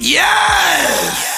Yes!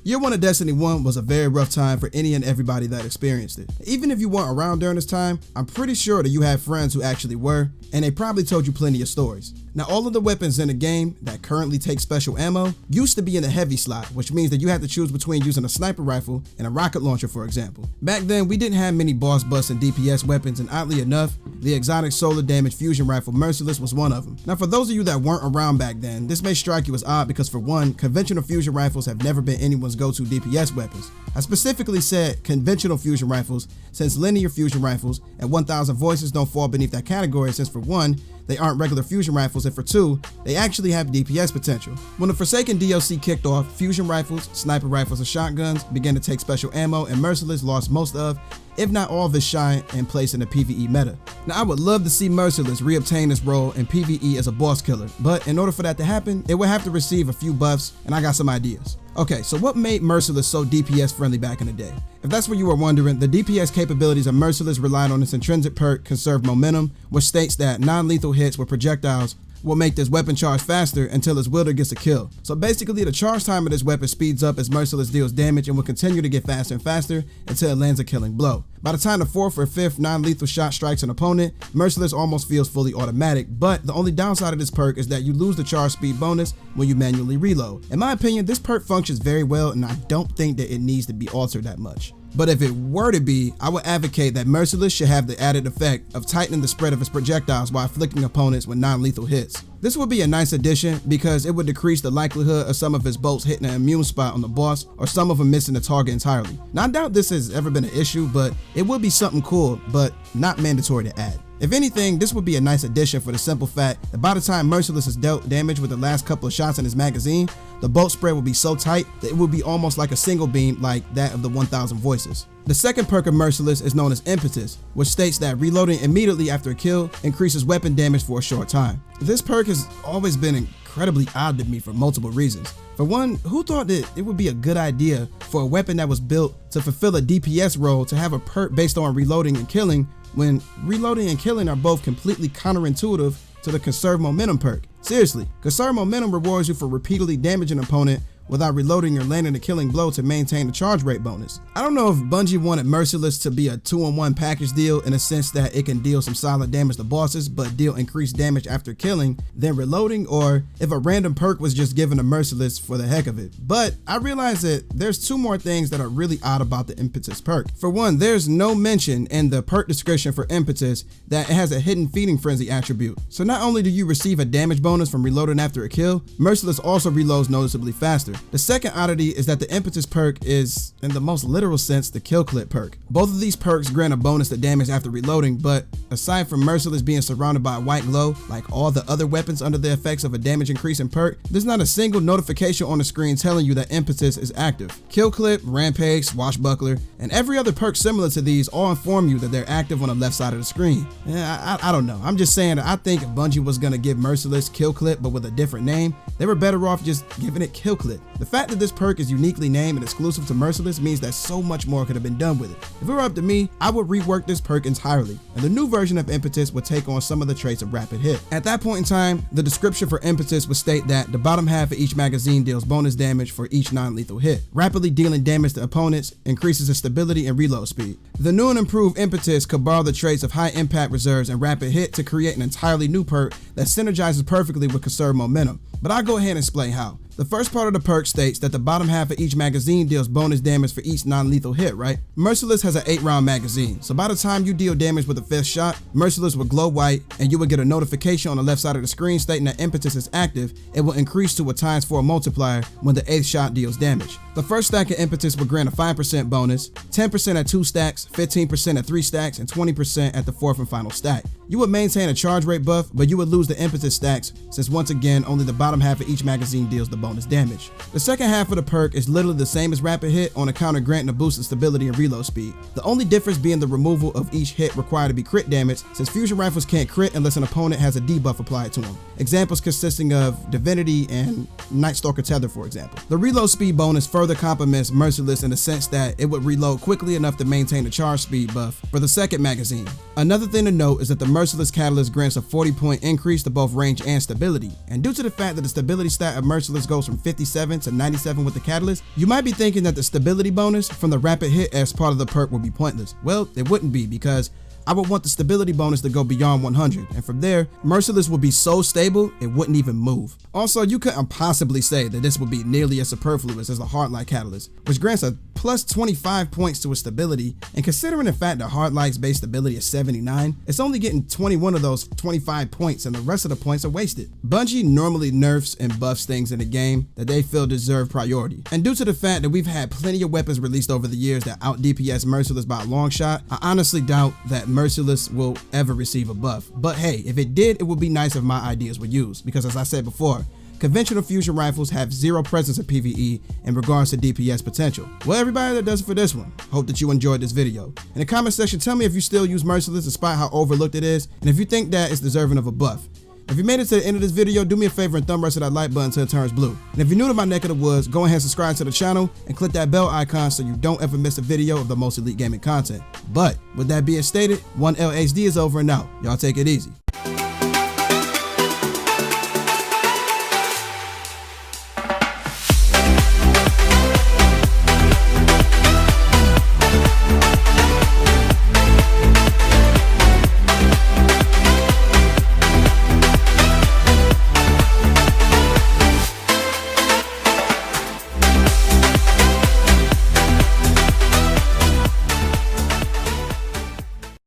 Year 1 of Destiny 1 was a very rough time for any and everybody that experienced it. Even if you weren't around during this time, I'm pretty sure that you had friends who actually were, and they probably told you plenty of stories. Now, all of the weapons in the game that currently take special ammo used to be in the heavy slot, which means that you had to choose between using a sniper rifle and a rocket launcher, for example. Back then, we didn't have many boss bust and DPS weapons, and oddly enough, the exotic solar damage fusion rifle Merciless was one of them. Now, for those of you that weren't around back then, this may strike you as odd because, for one, conventional fusion rifles have never been anyone's go-to DPS weapons. I specifically said conventional fusion rifles, since linear fusion rifles and 1000 voices don't fall beneath that category, since for one, they aren't regular fusion rifles, and for two, they actually have DPS potential. When the Forsaken DLC kicked off, fusion rifles, sniper rifles, and shotguns began to take special ammo, and Merciless lost most of, if not all of his shine and place in the PvE meta. Now, I would love to see Merciless reobtain this role in PvE as a boss killer, but in order for that to happen, it would have to receive a few buffs, and I got some ideas. Okay, so what made Merciless so DPS friendly back in the day? If that's what you were wondering, the DPS capabilities of Merciless relied on its intrinsic perk, Conserve Momentum, which states that non-lethal hits with projectiles will make this weapon charge faster until its wielder gets a kill. So basically, the charge time of this weapon speeds up as Merciless deals damage and will continue to get faster and faster until it lands a killing blow. By the time the 4th or 5th non-lethal shot strikes an opponent, Merciless almost feels fully automatic, but the only downside of this perk is that you lose the charge speed bonus when you manually reload. In my opinion, this perk functions very well, and I don't think that it needs to be altered that much. But if it were to be, I would advocate that Merciless should have the added effect of tightening the spread of its projectiles while afflicting opponents with non-lethal hits. This would be a nice addition because it would decrease the likelihood of some of his bolts hitting an immune spot on the boss or some of them missing the target entirely. Now, I doubt this has ever been an issue, but it would be something cool, but not mandatory to add. If anything, this would be a nice addition for the simple fact that by the time Merciless is dealt damage with the last couple of shots in his magazine, the bolt spread will be so tight that it will be almost like a single beam like that of the 1000 voices. The second perk of Merciless is known as Impetus, which states that reloading immediately after a kill increases weapon damage for a short time. This perk has always been incredibly odd to me for multiple reasons. For one, who thought that it would be a good idea for a weapon that was built to fulfill a DPS role to have a perk based on reloading and killing, when reloading and killing are both completely counterintuitive to the Conserve Momentum perk? Seriously, Conserve Momentum rewards you for repeatedly damaging an opponent without reloading or landing a killing blow to maintain the charge rate bonus. I don't know if Bungie wanted Merciless to be a 2-in-1 package deal in a sense that it can deal some solid damage to bosses but deal increased damage after killing, then reloading, or if a random perk was just given to Merciless for the heck of it. But I realize that there's two more things that are really odd about the Impetus perk. For one, there's no mention in the perk description for Impetus that it has a hidden feeding frenzy attribute. So not only do you receive a damage bonus from reloading after a kill, Merciless also reloads noticeably faster. The second oddity is that the Impetus perk is, in the most literal sense, the kill clip perk. Both of these perks grant a bonus to damage after reloading, but aside from Merciless being surrounded by a white glow, like all the other weapons under the effects of a damage increasing perk, there's not a single notification on the screen telling you that Impetus is active. Kill clip, rampage, swashbuckler, and every other perk similar to these all inform you that they're active on the left side of the screen. I don't know. I'm just saying that I think if Bungie was gonna give Merciless kill clip but with a different name, they were better off just giving it kill clip. The fact that this perk is uniquely named and exclusive to Merciless means that so much more could have been done with it. If it were up to me, I would rework this perk entirely, and the new version of Impetus would take on some of the traits of Rapid Hit. At that point in time, the description for Impetus would state that the bottom half of each magazine deals bonus damage for each non-lethal hit. Rapidly dealing damage to opponents increases its stability and reload speed. The new and improved Impetus could borrow the traits of High Impact Reserves and Rapid Hit to create an entirely new perk that synergizes perfectly with Conserve Momentum. But I'll go ahead and explain how. The first part of the perk states that the bottom half of each magazine deals bonus damage for each non-lethal hit, right? Merciless has an 8-round magazine, so by the time you deal damage with the 5th shot, Merciless will glow white and you will get a notification on the left side of the screen stating that Impetus is active. It will increase to a ×4 multiplier when the 8th shot deals damage. The first stack of Impetus will grant a 5% bonus, 10% at 2 stacks, 15% at 3 stacks, and 20% at the 4th and final stack. You would maintain a charge rate buff, but you would lose the Impetus stacks since once again only the bottom half of each magazine deals the bonus damage. The second half of the perk is literally the same as Rapid Hit on account of granting a boost in stability and reload speed. The only difference being the removal of each hit required to be crit damage, since fusion rifles can't crit unless an opponent has a debuff applied to them. Examples consisting of Divinity and Night Stalker Tether, for example. The reload speed bonus further complements Merciless in the sense that it would reload quickly enough to maintain the charge speed buff for the second magazine. Another thing to note is that the Merciless Catalyst grants a 40-point increase to both range and stability, and due to the fact that the stability stat of Merciless goes from 57 to 97 with the Catalyst, you might be thinking that the stability bonus from the rapid hit as part of the perk would be pointless. Well, it wouldn't be, because I would want the stability bonus to go beyond 100, and from there, Merciless would be so stable, it wouldn't even move. Also, you couldn't possibly say that this would be nearly as superfluous as the Hardlight Catalyst, which grants a plus 25 points to its stability, and considering the fact that Hardlight's base stability is 79, it's only getting 21 of those 25 points, and the rest of the points are wasted. Bungie normally nerfs and buffs things in the game that they feel deserve priority, and due to the fact that we've had plenty of weapons released over the years that out DPS Merciless by a long shot, I honestly doubt that Merciless will ever receive a buff. But hey, if it did, it would be nice if my ideas were used, because as I said before, conventional fusion rifles have zero presence in PvE in regards to DPS potential. Well, everybody, that does it for this one. Hope that you enjoyed this video. In the comment section, tell me if you still use Merciless despite how overlooked it is, and if you think that it's deserving of a buff. If you made it to the end of this video, do me a favor and thumb rest of that like button until it turns blue. And if you're new to my neck of the woods, go ahead and subscribe to the channel and click that bell icon so you don't ever miss a video of the most elite gaming content. But with that being stated, 1LHD is over and out. Y'all take it easy.